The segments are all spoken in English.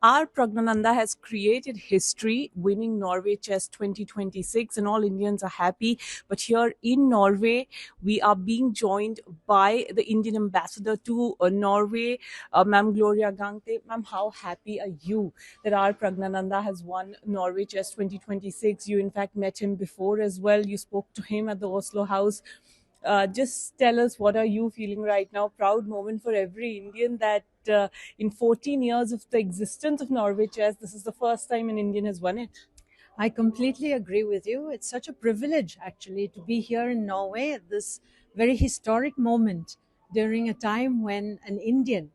our Pragnananda has created history, winning Norway Chess 2026, and all Indians are happy. But here in Norway, we are being joined by the Indian ambassador to Norway, Ma'am Gloria Gangte. Ma'am, how happy are you that our Pragnananda has won Norway Chess 2026? You, in fact, met him before as well. You spoke to him at the Oslo House. Just tell us, what are you feeling right now? Proud moment for every Indian that in 14 years of the existence of Norway Chess, this is the first time an Indian has won it. I completely agree with you. It's such a privilege, actually, to be here in Norway at this very historic moment during a time when an Indian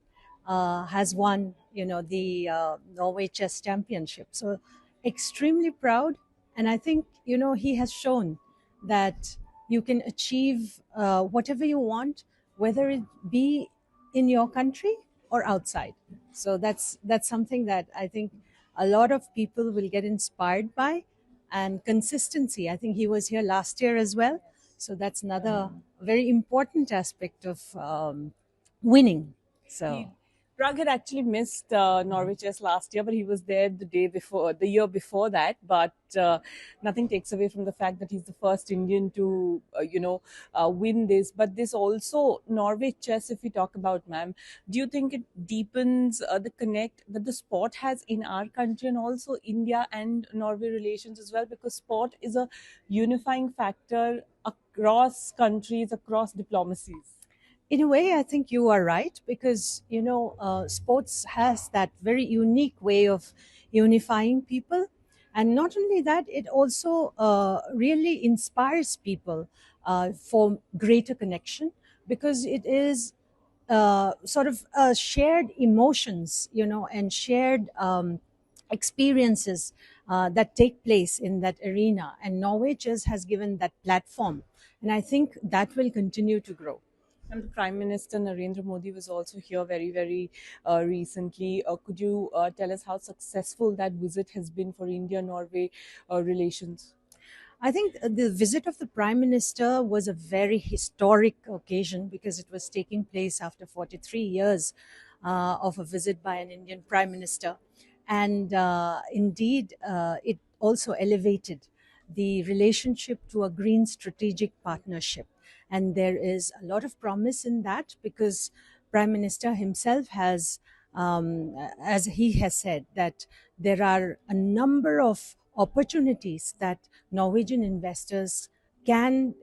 has won, the Norway Chess Championship. So, extremely proud, and I think he has shown that you can achieve whatever you want, whether it be in your country or outside. So that's something that I think a lot of people will get inspired by. And consistency, I think he was here last year as well, so that's another very important aspect of winning. He So Prague had actually missed Norwich Chess last year, but he was there the year before that. But nothing takes away from the fact that he's the first Indian to, win this. But this also Norwich Chess, if we talk about, ma'am, do you think it deepens the connect that the sport has in our country and also India and Norway relations as well? Because sport is a unifying factor across countries, across diplomacies. in a way, I think you are right, because sports has that very unique way of unifying people, and not only that, it also really inspires people for greater connection, because it is sort of shared emotions, and shared experiences that take place in that arena. And Norway just has given that platform, and I think that will continue to grow. And the Prime Minister Narendra Modi was also here very recently. Could you tell us how successful that visit has been for India Norway relations? I think the visit of the Prime Minister was a very historic occasion, because it was taking place after 43 years of a visit by an Indian Prime Minister. And indeed, it also elevated the relationship to a green strategic partnership. And there is a lot of promise in that, because Prime Minister himself has, as he has said, that there are a number of opportunities that Norwegian investors can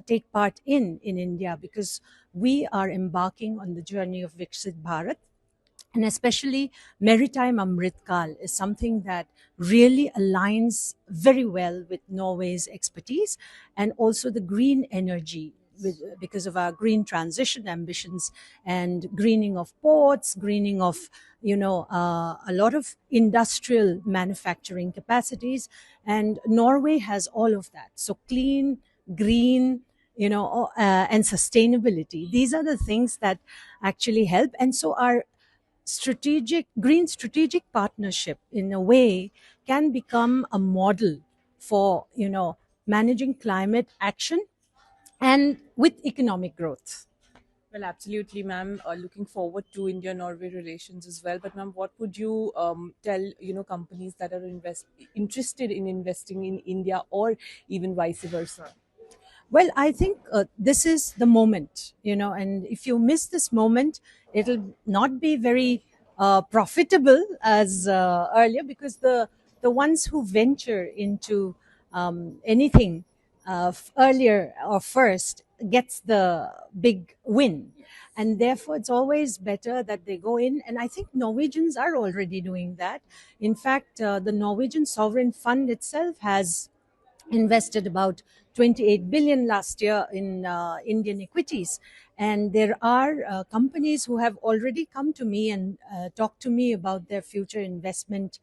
take part in India, because we are embarking on the journey of Viksit Bharat. And especially maritime Amritkal is something that really aligns very well with Norway's expertise, and also the green energy, because of our green transition ambitions and greening of ports, greening of a lot of industrial manufacturing capacities, and Norway has all of that. So clean, green, and sustainability. These are the things that actually help, and so our strategic partnership, in a way, can become a model for managing climate action and with economic growth. Well, absolutely, ma'am. Looking forward to India-Norway relations as well. But, ma'am, what would you tell companies that are interested in investing in India, or even vice versa? Well, I think this is the moment, and if you miss this moment, it'll not be very profitable as earlier, because the ones who venture into anything earlier or first gets the big win. And therefore, it's always better that they go in. And I think Norwegians are already doing that. In fact, the Norwegian Sovereign Fund itself has invested about 28 billion last year in Indian equities. And there are companies who have already come to me and talked to me about their future investment,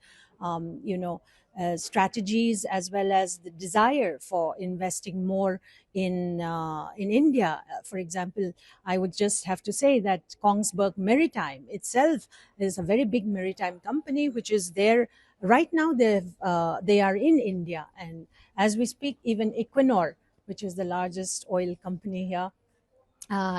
strategies, as well as the desire for investing more in India. For example, I would just have to say that Kongsberg Maritime itself is a very big maritime company, which is there right now. They are in India, and as we speak, even Equinor, which is the largest oil company here,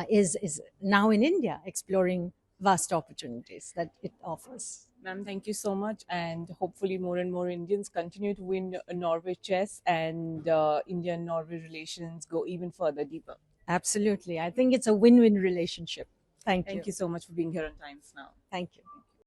is now in India, exploring vast opportunities that it offers. Ma'am, thank you so much, and hopefully more and more Indians continue to win Norway chess, and Indian-Norway relations go even further deeper. Absolutely. I think it's a win win relationship. Thank you. Thank you so much for being here on Times Now. Thank you.